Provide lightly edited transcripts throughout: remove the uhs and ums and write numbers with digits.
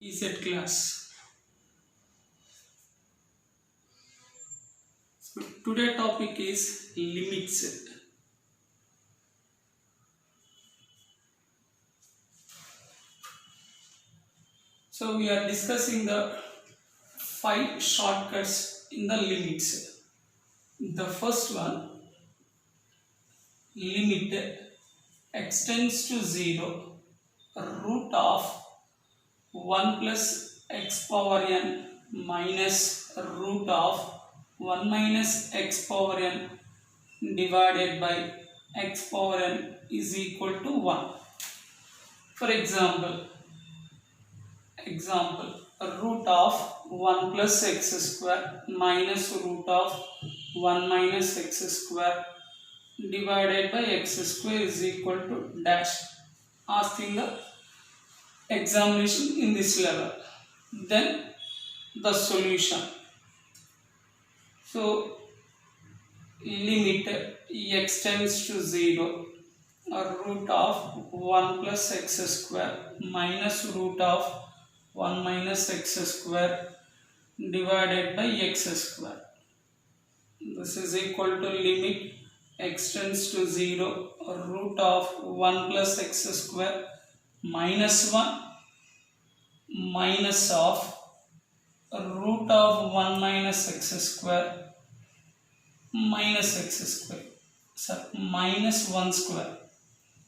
ECet class. So today topic is limits. So we are discussing the 5 shortcuts in the limits. The first one, limit extends to 0 root of 1 plus x power n minus root of 1 minus x power n divided by x power n is equal to 1. For example, root of 1 plus x square minus root of 1 minus x square divided by x square is equal to dash. Asking the examination in this level. Then the solution. So limit x tends to 0 root of 1 plus x square minus root of 1 minus x square divided by x square. This is equal to limit x tends to 0 root of 1 plus x square minus 1 minus of root of 1 minus x square minus x square. So minus 1 square.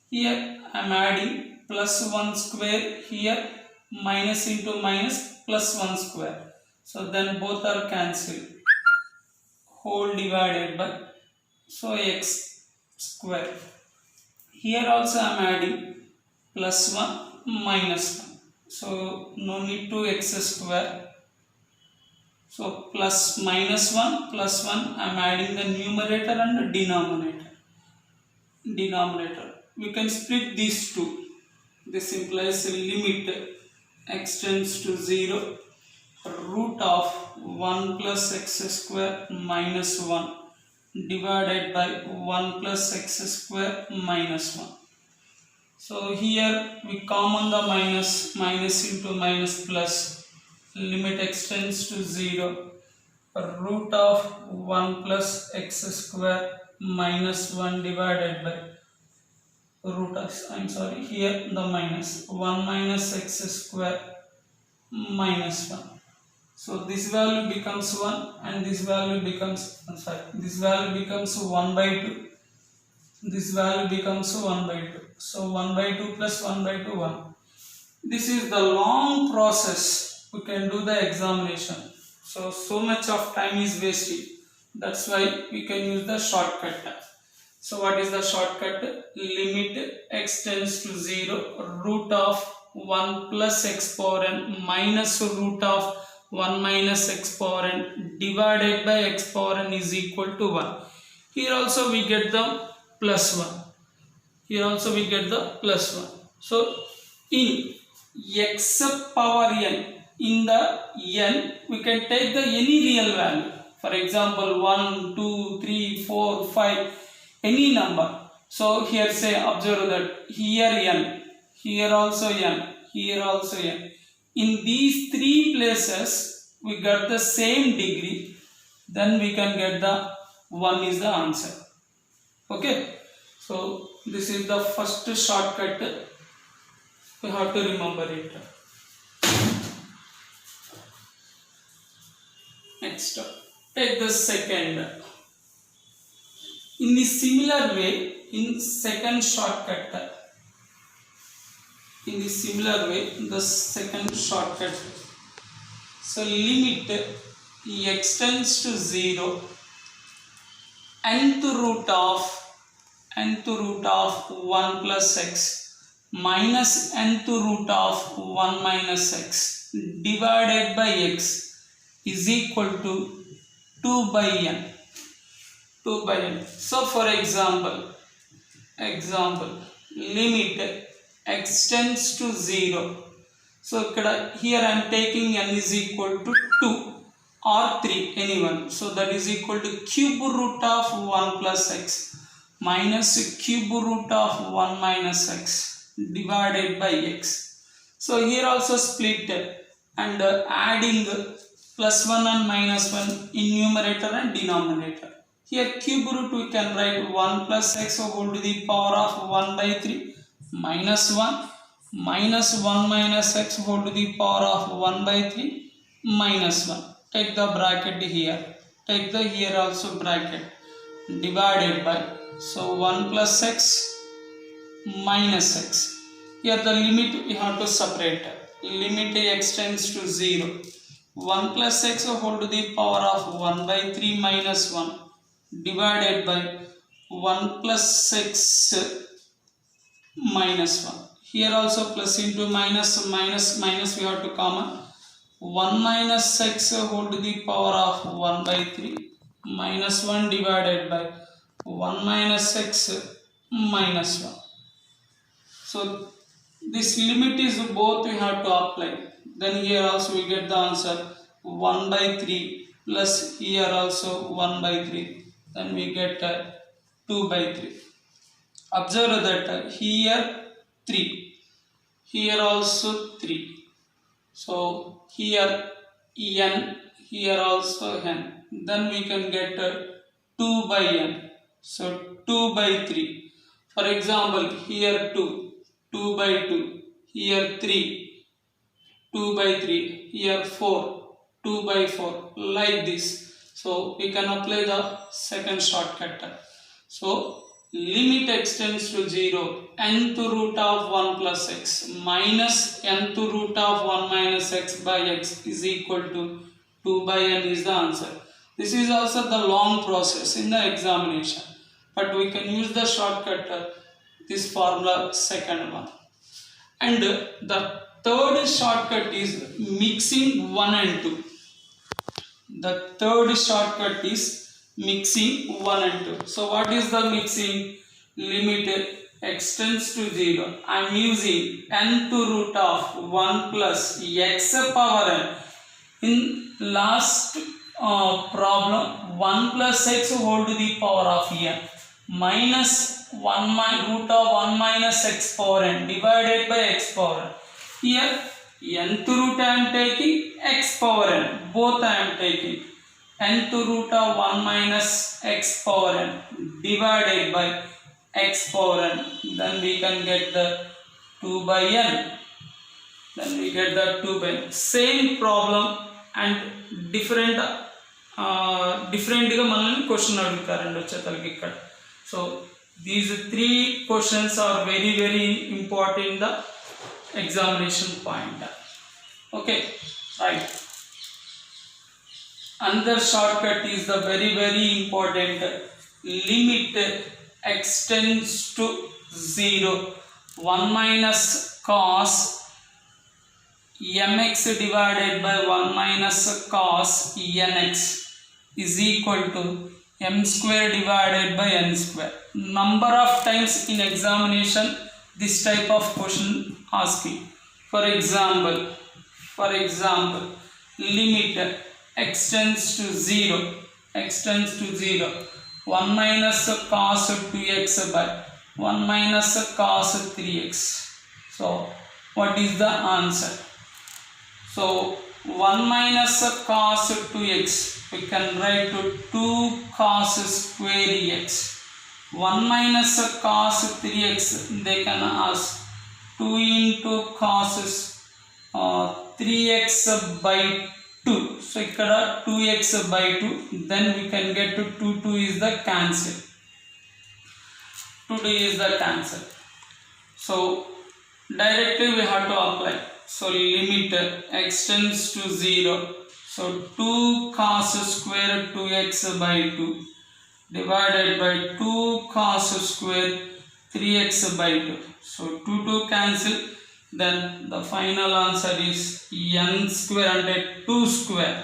Here I am adding plus 1 square, here minus into minus plus 1 square. So then both are cancelled. Whole divided by, so x square. Here also I am adding plus 1 minus 1. So no need to x square. So plus minus 1 plus 1 I am adding the numerator and denominator. We can split these two. This implies limit x tends to 0 root of 1 plus x square minus 1 divided by 1 plus x square minus 1. So here we common the minus into minus plus, limit x tends to 0 root of 1 plus x square minus 1 divided by root of, here the minus 1 minus x square minus 1. So this value becomes 1 and this value becomes, this value becomes 1 by 2. This value becomes 1 by 2. So 1 by 2 plus 1 by 2, 1. This is the long process. We can do the examination. So much of time is wasted. That's why we can use the shortcut. So what is the shortcut? Limit x tends to 0 root of 1 plus x power n minus root of 1 minus x power n divided by x power n is equal to 1. Here also we get the plus 1. Here also we get the plus 1. So in x power n, in the n we can take the any real value. For example 1, 2, 3, 4, 5, any number. So here say, observe that here n, here also n, here also n. In these 3 places we got the same degree, then we can get the 1 is the answer. Okay. So this is the first shortcut. We have to remember it. Next, take the second. In the similar way, in second shortcut, the second shortcut. So limit x tends to 0 nth root of 1 plus x minus nth root of 1 minus x divided by x is equal to 2 by n. So for example, limit x tends to 0. So here I am taking n is equal to 2 or 3, anyone. So that is equal to cube root of 1 plus x minus cube root of 1 minus x divided by x. So here also split and adding plus 1 and minus 1 in numerator and denominator. Here cube root we can write 1 plus x whole to the power of 1 by 3 minus 1 minus 1 minus x whole to the power of 1 by 3 minus 1. Take the bracket here. Take the here also bracket. Divided by, so 1 plus x minus x. Here the limit we have to separate. Limit x tends to 0. 1 plus x whole to the power of 1 by 3 minus 1 divided by 1 plus x minus 1. Here also plus into minus, minus, minus we have to common. 1 minus x whole to the power of 1 by 3 minus 1 divided by 1 minus x minus 1. So this limit is both we have to apply. Then here also we get the answer 1 by 3 plus here also 1 by 3. Then we get 2 by 3. Observe that here 3. Here also 3. So here n, here also n. Then we can get 2 by n. So 2 by 3. For example, here 2, 2 by 2. Here 3, 2 by 3. Here 4, 2 by 4. Like this. So we can apply the second shortcut. So limit x tends to 0, nth root of 1 plus x minus nth root of 1 minus x by x is equal to 2 by n is the answer. This is also the long process in the examination, but we can use the shortcut, this formula second one. And the third shortcut is mixing 1 and 2. The third shortcut is mixing 1 and 2. So what is the mixing? Limit x tends to 0. I am using nth root of 1 plus x power n. In last problem, 1 plus x whole to the power of n minus 1 root of 1 minus x power n divided by x power n. Here nth root I am taking, x power n, both I am taking. Nth root of 1 minus x power n divided by x power n. Then we can get the 2 by n. Then we get the 2 by n. Same problem and different గా మనల్ని question అడుగుతారండి వచ్చేతలకి ఇక్కడ. So these 3 questions are very very important in the examination point. Okay, right. Another shortcut is the very very important. Limit x tends to 0, 1 minus cos mx divided by 1 minus cos nx is equal to m square divided by n square. Number of times in examination this type of question asking. For example, limit x tends to 0, 1 minus cos 2x by 1 minus cos 3x. So what is the answer? So 1 minus cos 2x we can write to 2 cos square x. 1 minus cos 3x they can ask 2 into cos 3x by 2. So ikkada 2x by 2. Then we can get to 2 is the cancel. 2 is the cancel. So directly we have to apply. So limit x tends to 0. So 2 cos square 2x by 2 divided by 2 cos square 3x by 2. So 2 cancel. Then the final answer is n square and 2 square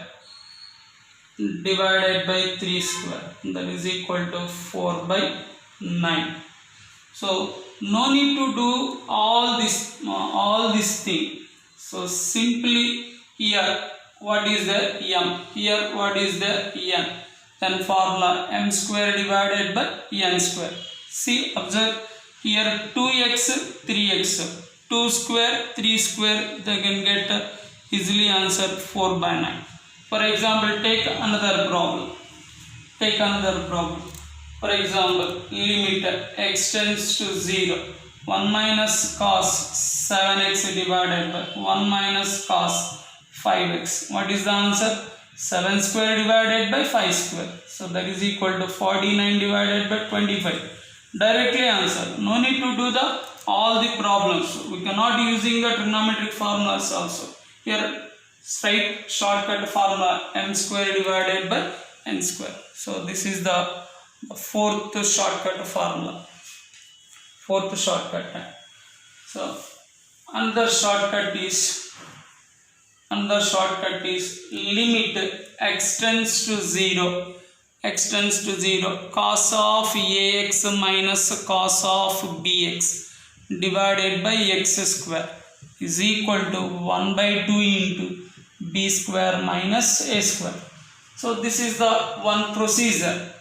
divided by 3 square. That is equal to 4 by 9. So no need to do all this thing. So simply here what is the m? Here what is the n? Then formula m square divided by n square. See, observe here 2x 3x. 2 square 3 square they can get Easily answer 4 by 9. For example, take another problem. For example, limit x tends to 0. 1 minus cos 7x divided by 1 minus cos 5x. What is the answer? 7 square divided by 5 square. So that is equal to 49 divided by 25. Directly answer. No need to do all the problems. We cannot using the trigonometric formulas also. Here straight shortcut formula m square divided by n square. So this is the fourth shortcut formula. So another shortcut is limit x tends to 0. Cos of ax minus cos of bx divided by x square is equal to 1 by 2 into b square minus a square. So this is the one procedure.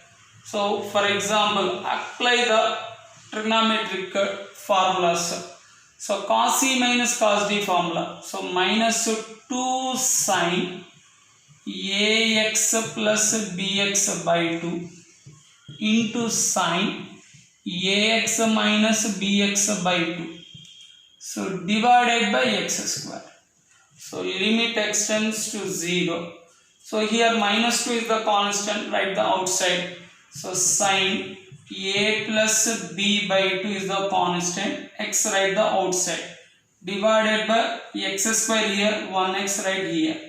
So for example, apply the trigonometric formulas. So cos e minus cos d formula. So minus 2 sin ax plus bx by 2 into sin ax minus bx by 2. So divided by x square. So limit x tends to 0. So here minus 2 is the constant, write the outside. So sin a plus b by 2 is the constant, x write the outside. Divided by x square here, 1x write here.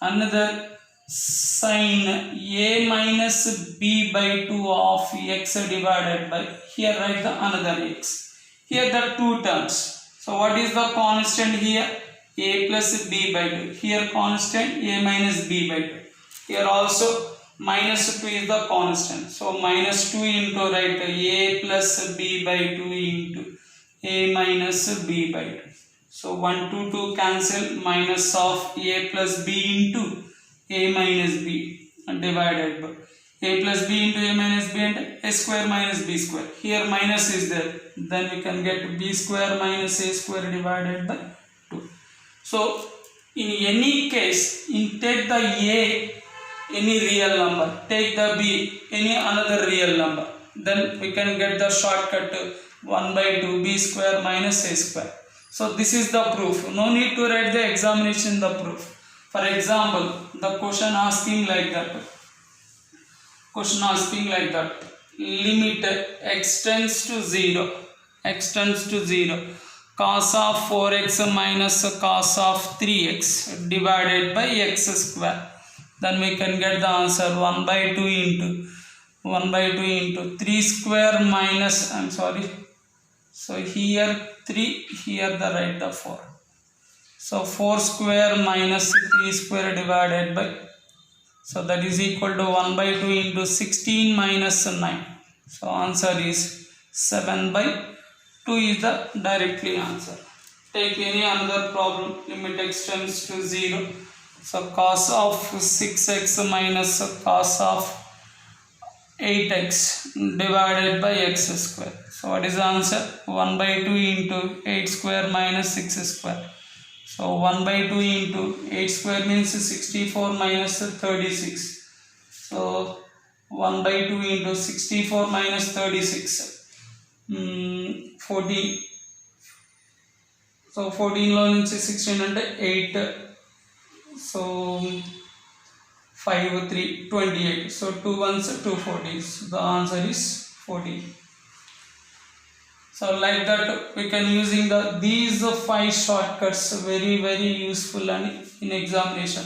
Another sin a minus b by 2 of x divided by, here write the another x. Here the two terms. So what is the constant here? A plus b by 2. Here constant a minus b by 2. Here also minus 2 is the constant. So minus 2 into write a plus b by 2 into a minus b by 2. So 1 2 cancel, minus of a plus b into a minus b divided by a plus b into a minus b and a square minus b square. Here minus is there. Then we can get b square minus a square divided by 2. So in any case, take the a any real number, take the b any another real number. Then we can get the shortcut 1 by 2 b square minus a square. So this is the proof. No need to write the examination the proof. For example, the question asking like that. Limit x tends to 0. Cos of 4x minus cos of 3x divided by x square. Then we can get the answer 1 by 2 into 3 square minus, so here 3, here the write the 4. So 4 square minus 3 square divided by, so that is equal to 1 by 2 into 16 minus 9. So answer is 7 by 2 is the directly answer. Take any another problem, limit x tends to 0. So cos of 6x minus cos of 8x divided by x square. So what is the answer? 1 by 2 into 8 square minus 6 square. So 1 by 2 into 8 square means 64 minus 36. So 1 by 2 into 64 minus 36. 14. So 14 lo nunchi 16 ante 8. So 5 3 28. So 2 ones 2 40s. The answer is 14. So like that we can using these 5 shortcuts, very useful and in examination.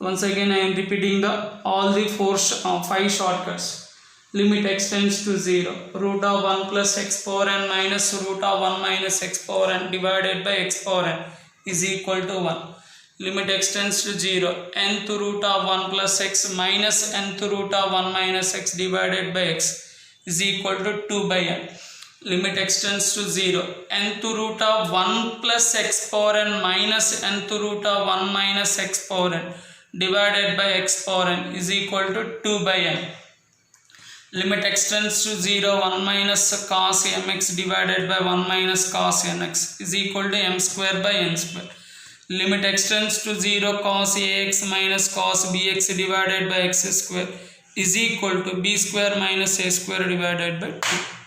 Once again I am repeating all the 5 shortcuts. Limit x tends to 0. Root of 1 plus x power n minus root of 1 minus x power n divided by x power n is equal to 1. Limit x tends to 0. Nth root of 1 plus x minus nth root of 1 minus x divided by x is equal to 2 by n. Limit x tends to 0. Nth root of 1 plus x power n minus nth root of 1 minus x power n divided by x power n is equal to 2 by n. Limit x tends to 0. 1 minus cos mx divided by 1 minus cos nx is equal to m square by n square. limit x tends to 0 cos ax minus cos bx divided by x square is equal to b square minus a square divided by 2.